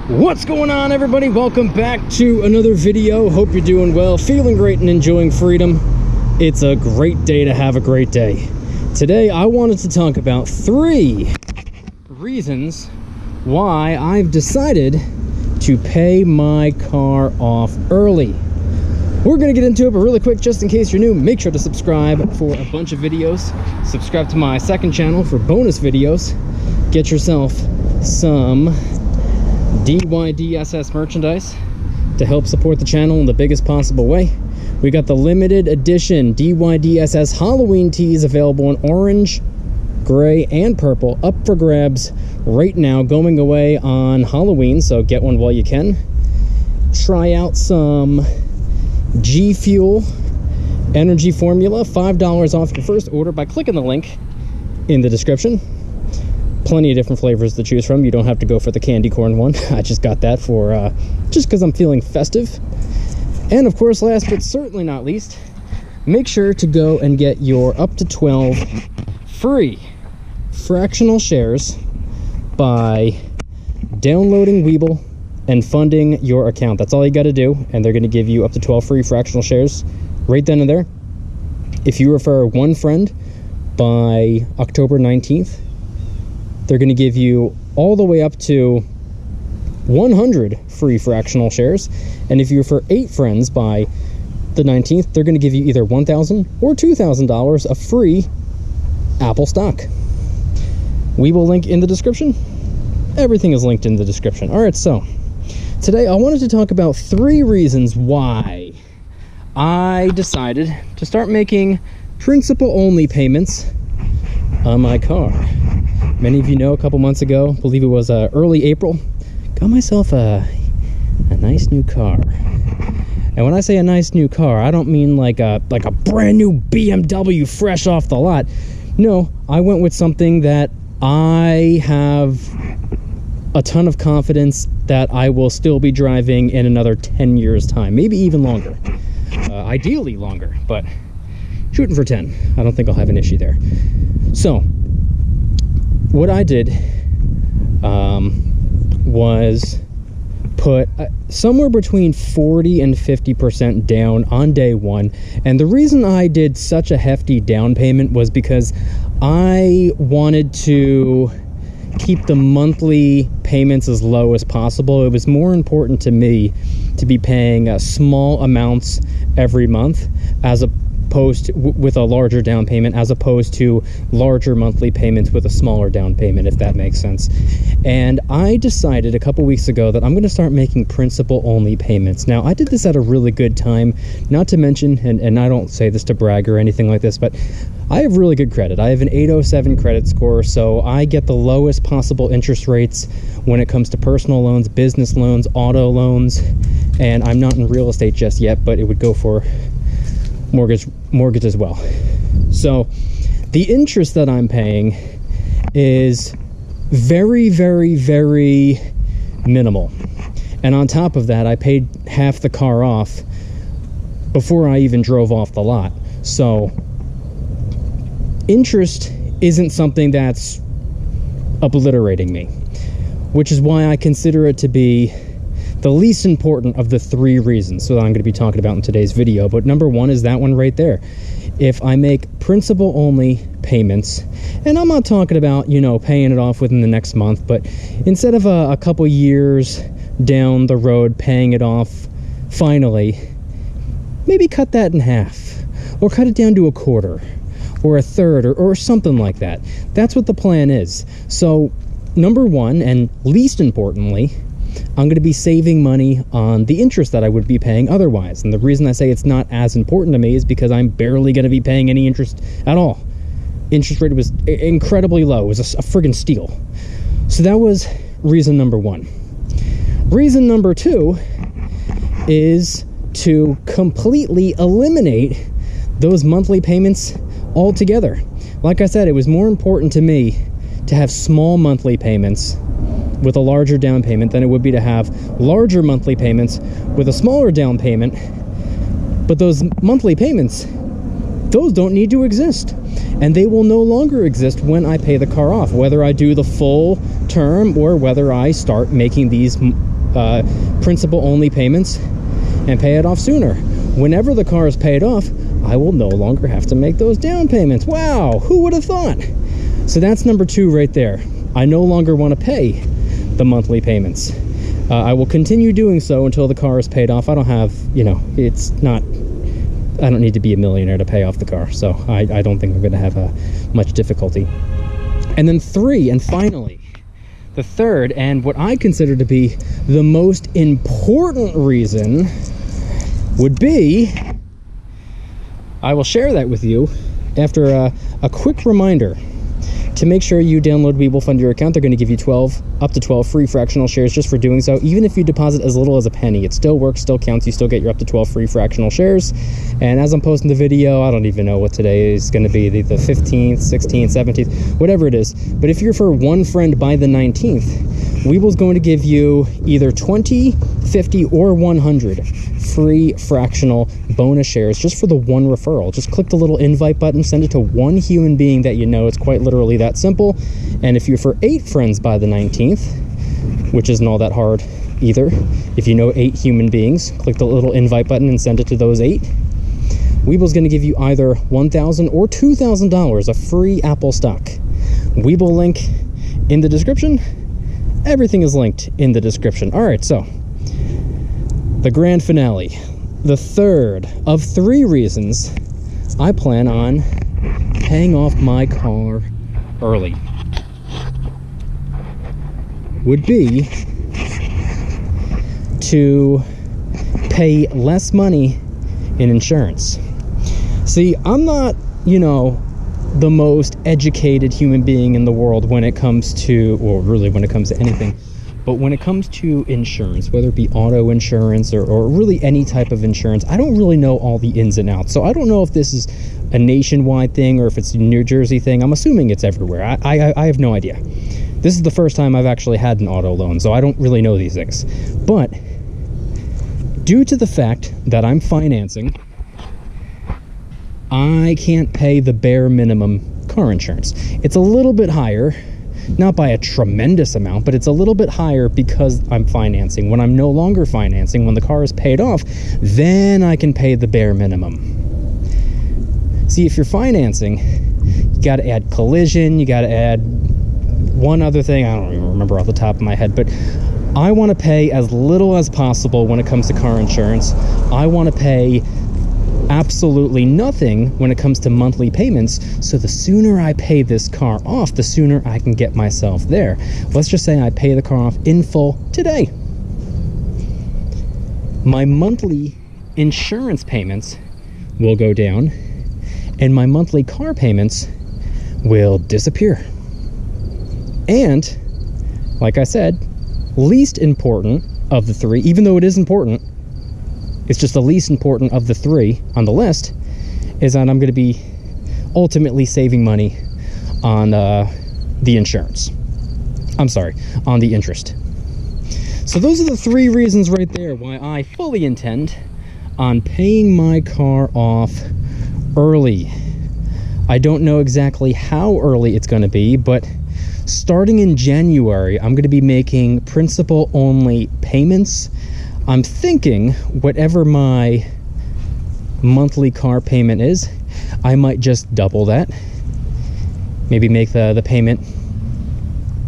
What's going on, everybody? Welcome back to another video. Hope you're doing well, feeling great, and enjoying freedom. It's a great day to have a great day. Today I wanted to talk about 3 reasons why I've decided to pay my car off early. We're gonna get into it, but really quick, just in case you're new, make sure to subscribe for a bunch of videos. Subscribe to my second channel for bonus videos. Get yourself some DYDSS merchandise to help support the channel in the biggest possible way. We got the limited edition DYDSS Halloween tees available in orange, gray, and purple, up for grabs right now, going away on Halloween, so get one while you can. Try out some G Fuel energy formula, $5 off your first order by clicking the link in the description. Plenty of different flavors to choose from. You don't have to go for the candy corn one. I just got that for just because I'm feeling festive. And of course, last but certainly not least, make sure to go and get your up to 12 free fractional shares by downloading Weeble and funding your account. That's all you got to do, and they're going to give you up to 12 free fractional shares right then and there. If you refer one friend by October 19th, they're going to give you all the way up to 100 free fractional shares. And if you refer 8 friends by the 19th, they're going to give you either $1,000 or $2,000 of free Apple stock. We will link in the description. Everything is linked in the description. All right, so today I wanted to talk about 3 reasons why I decided to start making principal-only payments on my car. Many of you know, a couple months ago, I believe it was early April, got myself a nice new car. And when I say a nice new car, I don't mean like a brand new BMW fresh off the lot. No, I went with something that I have a ton of confidence that I will still be driving in another 10 years time, maybe even longer. Ideally longer, but shooting for 10. I don't think I'll have an issue there. So what I did was put somewhere between 40 and 50% down on day one. And the reason I did such a hefty down payment was because I wanted to keep the monthly payments as low as possible. It was more important to me to be paying small amounts every month as opposed to, with a larger down payment, as opposed to larger monthly payments with a smaller down payment, if that makes sense. And I decided a couple weeks ago that I'm going to start making principal-only payments. Now, I did this at a really good time, not to mention, and I don't say this to brag or anything like this, but I have really good credit. I have an 807 credit score, so I get the lowest possible interest rates when it comes to personal loans, business loans, auto loans, and I'm not in real estate just yet, but it would go for mortgage as well. So the interest that I'm paying is very, very, very minimal. And on top of that, I paid half the car off before I even drove off the lot. So interest isn't something that's obliterating me, which is why I consider it to be the least important of the 3 reasons that I'm going to be talking about in today's video. But number 1 is that one right there. If I make principal-only payments, and I'm not talking about, you know, paying it off within the next month, but instead of a couple years down the road paying it off finally, maybe cut that in half, or cut it down to a quarter, or a third, or something like that. That's what the plan is. So number 1, and least importantly, I'm going to be saving money on the interest that I would be paying otherwise. And the reason I say it's not as important to me is because I'm barely going to be paying any interest at all. Interest rate was incredibly low. It was a friggin' steal. So that was reason number 1. Reason number 2 is to completely eliminate those monthly payments altogether. Like I said, it was more important to me to have small monthly payments with a larger down payment than it would be to have larger monthly payments with a smaller down payment. But those monthly payments, those don't need to exist, and they will no longer exist when I pay the car off, whether I do the full term or whether I start making these principal only payments and pay it off sooner. Whenever the car is paid off, I will no longer have to make those down payments. Wow, who would have thought? So that's number 2 right there. I no longer want to pay the monthly payments. I will continue doing so until the car is paid off. I don't have, I don't need to be a millionaire to pay off the car, so I don't think I'm going to have much difficulty. And then 3, and finally, the third, and what I consider to be the most important reason, would be, I will share that with you after a quick reminder. To make sure you download Webull Fund your account, they're going to give you up to 12 free fractional shares just for doing so. Even if you deposit as little as a penny, it still works, still counts. You still get your up to 12 free fractional shares. And as I'm posting the video, I don't even know what today is going to be, the 15th, 16th, 17th, whatever it is. But if you're for one friend by the 19th, Webull's going to give you either 20, 50, or 100 free fractional bonus shares just for the one referral. Just click the little invite button, send it to one human being that you know. It's quite literally that simple. And if you're for 8 friends by the 19th, which isn't all that hard either, if you know 8 human beings, click the little invite button and send it to those 8. Webull's going to give you either $1,000 or $2,000 of free Apple stock. Webull link in the description. Everything is linked in the description. All right, so the grand finale, the third of 3 reasons I plan on paying off my car early would be to pay less money in insurance. See, I'm not, the most educated human being in the world when it comes to, or really when it comes to anything, but when it comes to insurance, whether it be auto insurance or really any type of insurance, I don't really know all the ins and outs. So I don't know if this is a nationwide thing or if it's a New Jersey thing. I'm assuming it's everywhere. I have no idea. This is the first time I've actually had an auto loan, so I don't really know these things. But due to the fact that I'm financing, I can't pay the bare minimum car insurance. It's a little bit higher, not by a tremendous amount, but it's a little bit higher because I'm financing. When I'm no longer financing, when the car is paid off, then I can pay the bare minimum. See, if you're financing, you got to add collision, you got to add one other thing, I don't even remember off the top of my head, but I want to pay as little as possible when it comes to car insurance. I want to pay absolutely nothing when it comes to monthly payments, so the sooner I pay this car off, the sooner I can get myself there. Let's just say I pay the car off in full today. My monthly insurance payments will go down, and my monthly car payments will disappear. And, like I said, least important of the 3, even though it is important, it's just the least important of the 3 on the list, is that I'm going to be ultimately saving money on the insurance. I'm sorry, on the interest. So those are the 3 reasons right there why I fully intend on paying my car off early. I don't know exactly how early it's going to be, but starting in January, I'm going to be making principal-only payments. I'm thinking whatever my monthly car payment is, I might just double that. Maybe make the payment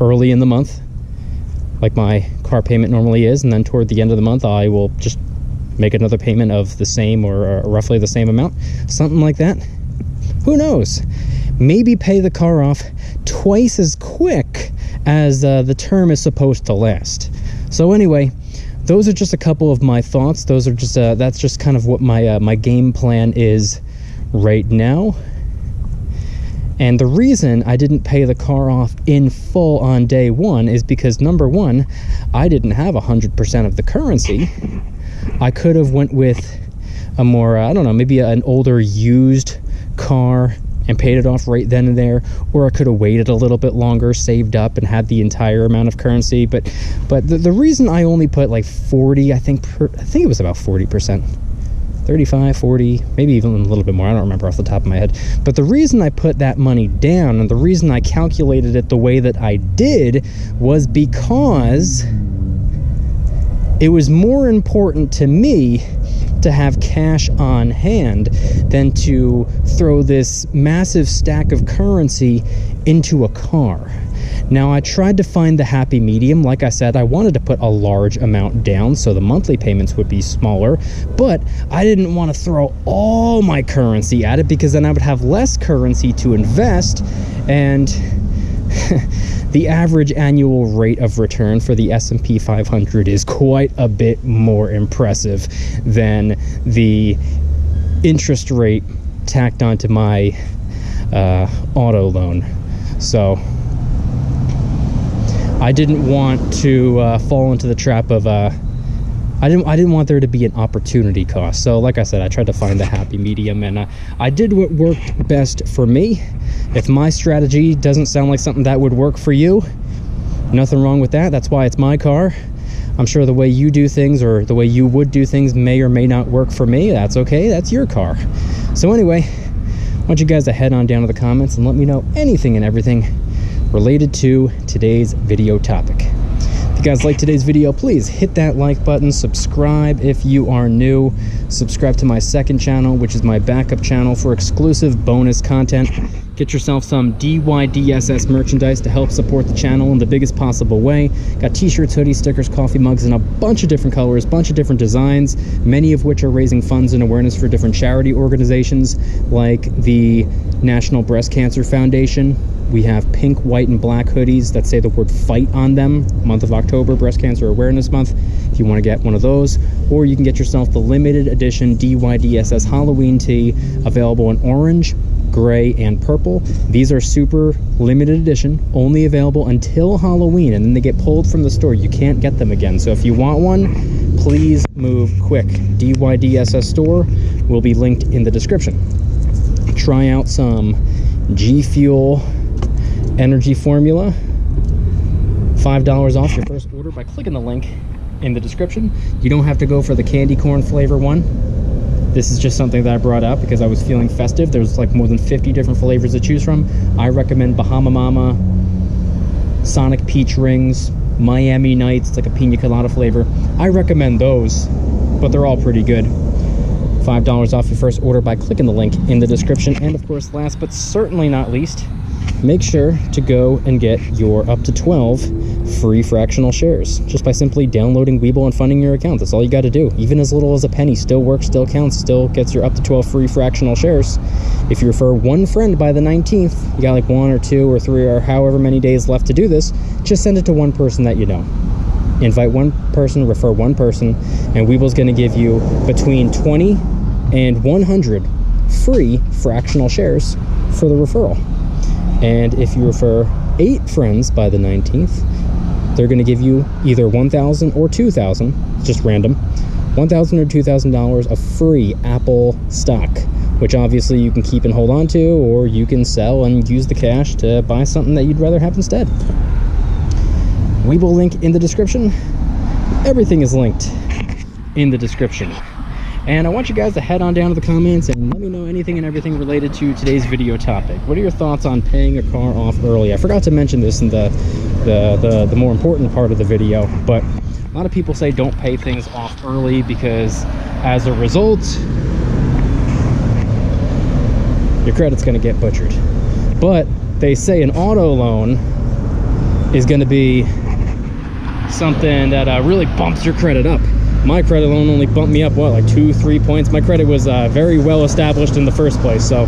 early in the month, like my car payment normally is, and then toward the end of the month, I will just make another payment of the same or roughly the same amount. Something like that. Who knows? Maybe pay the car off twice as quick as the term is supposed to last. So anyway, those are just a couple of my thoughts. Those are just that's just kind of what my game plan is right now. And the reason I didn't pay the car off in full on day one is because, number one, I didn't have 100% of the currency. I could have went with a more, I don't know, maybe an older used car and paid it off right then and there, or I could have waited a little bit longer, saved up, and had the entire amount of currency. But the reason I only put like 40, I think it was about 40%, 35, 40, maybe even a little bit more. I don't remember off the top of my head. But the reason I put that money down and the reason I calculated it the way that I did was because it was more important to me to have cash on hand than to throw this massive stack of currency into a car. Now, I tried to find the happy medium. Like I said, I wanted to put a large amount down so the monthly payments would be smaller, but I didn't want to throw all my currency at it, because then I would have less currency to invest, and the average annual rate of return for the S&P 500 is quite a bit more impressive than the interest rate tacked onto my auto loan. So I didn't want to fall into the trap of I didn't want there to be an opportunity cost. So like I said, I tried to find the happy medium, and I did what worked best for me. If my strategy doesn't sound like something that would work for you, nothing wrong with that. That's why it's my car. I'm sure the way you do things, or the way you would do things, may or may not work for me. That's okay. That's your car. So anyway, I want you guys to head on down to the comments and let me know anything and everything related to today's video topic. If you guys like today's video, please hit that like button, subscribe if you are new, subscribe to my second channel, which is my backup channel for exclusive bonus content. Get yourself some DYDSS merchandise to help support the channel in the biggest possible way. Got t-shirts, hoodies, stickers, coffee mugs in a bunch of different colors, bunch of different designs, many of which are raising funds and awareness for different charity organizations like the National Breast Cancer Foundation. We have pink, white, and black hoodies that say the word fight on them. Month of October, Breast Cancer Awareness Month, if you want to get one of those. Or you can get yourself the limited edition DYDSS Halloween tee, available in orange, gray, and purple. These are super limited edition, only available until Halloween, and then they get pulled from the store. You can't get them again. So if you want one, please move quick. DYDSS store will be linked in the description. Try out some G Fuel energy formula. $5 off your first order by clicking the link in the description. You don't have to go for the candy corn flavor one. This is just something that I brought out because I was feeling festive. There's like more than 50 different flavors to choose from. I recommend Bahama Mama, Sonic Peach Rings, Miami Nights, it's like a pina colada flavor. I recommend those, but they're all pretty good. $5 off your first order by clicking the link in the description. And of course, last but certainly not least, make sure to go and get your up to 12 free fractional shares just by simply downloading Webull and funding your account. That's all you got to do. Even as little as a penny still works, still counts, still gets your up to 12 free fractional shares. If you refer one friend by the 19th, you got like 1 or 2 or 3 or however many days left to do this, just send it to one person that you know. Invite one person, refer one person, and Webull's going to give you between 20 and 100 free fractional shares for the referral. And if you refer 8 friends by the 19th, they're going to give you either $1,000 or $2,000, just random, $1,000 or $2,000 of free Apple stock, which obviously you can keep and hold on to, or you can sell and use the cash to buy something that you'd rather have instead. Webull link in the description. Everything is linked in the description. And I want you guys to head on down to the comments and let me know anything and everything related to today's video topic. What are your thoughts on paying a car off early? I forgot to mention this in the more important part of the video, but a lot of people say don't pay things off early because as a result, your credit's going to get butchered. But they say an auto loan is going to be something that really bumps your credit up. My credit loan only bumped me up, what, like 2-3 points? My credit was very well established in the first place, so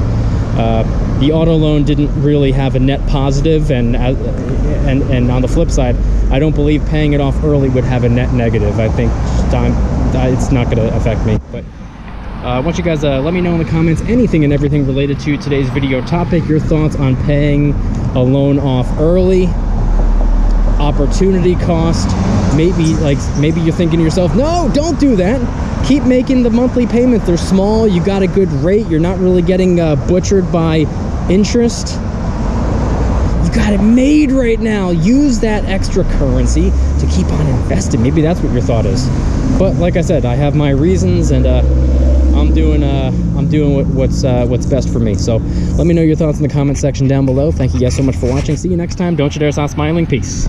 the auto loan didn't really have a net positive, and on the flip side, I don't believe paying it off early would have a net negative. I think it's not going to affect me. But I want you guys to let me know in the comments anything and everything related to today's video topic, your thoughts on paying a loan off early, opportunity cost. Maybe you're thinking to yourself, no, don't do that. Keep making the monthly payments. They're small. You got a good rate. You're not really getting butchered by interest. You got it made right now. Use that extra currency to keep on investing. Maybe that's what your thought is. But like I said, I have my reasons, and I'm doing what's best for me. So let me know your thoughts in the comment section down below. Thank you guys so much for watching. See you next time. Don't you dare stop smiling. Peace.